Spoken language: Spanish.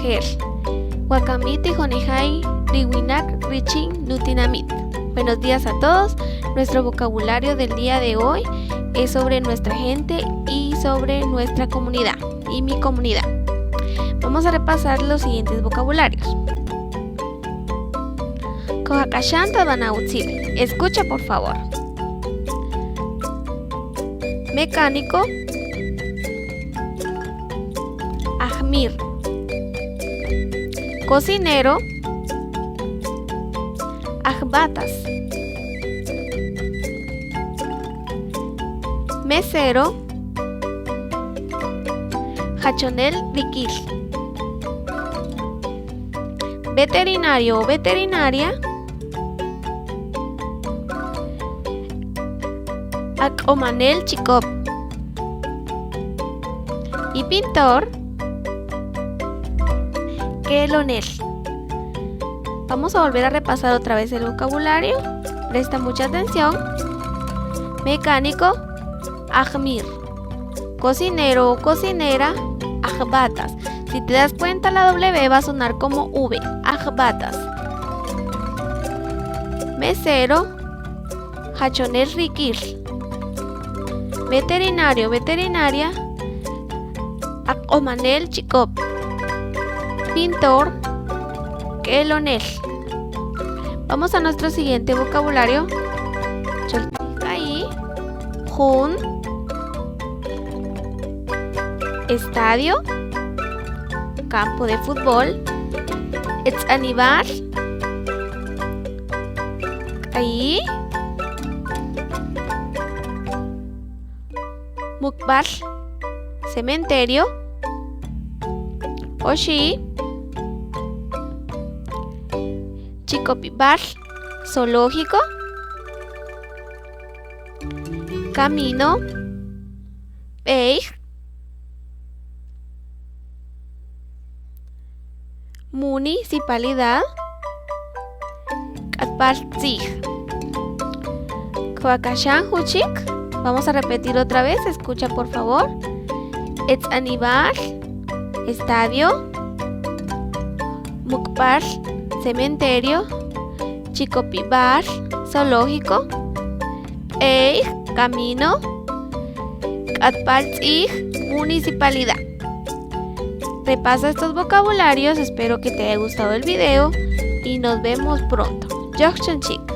mujer. Wakamit y Jonijai, Riwinak, Richin, Nutinamit. Buenos días a todos. Nuestro vocabulario del día de hoy es sobre nuestra gente y sobre nuestra comunidad y mi comunidad. Vamos a repasar los siguientes vocabularios. Kohakashanta Banautzil. Escucha por favor. Mecánico. Ahmir. Cocinero. Ajbatas. Mesero. Hachonel Rikil. Veterinario o veterinaria. Akomanel Chikop. Y pintor. Kelonel. Vamos a volver a repasar otra vez el vocabulario. Presta mucha atención. Mecánico. Ahmir. Cocinero o cocinera. Ajbatas. Si te das cuenta, la W va a sonar como V. Ajbatas. Mesero. Hachonel Rikir. Veterinario, veterinaria. Akomanel Chikop. Pintor. Kelonel. Vamos a nuestro siguiente vocabulario. Choltikai. Jun. Estadio. Campo de fútbol. Etzanibar. Ahí. Mukbar. Cementerio. Oshi. Chikopibar. Zoológico. Camino. Beig. Municipalidad. Katbarzig. Kohakashan Huchik. Vamos a repetir otra vez. Escucha por favor. Etzanibar. Estadio. Mukbar. Cementerio. Chikopibar. Zoológico. Eig. Camino. Katbarzig. Municipalidad. Repasa estos vocabularios, espero que te haya gustado el video y nos vemos pronto. Chik.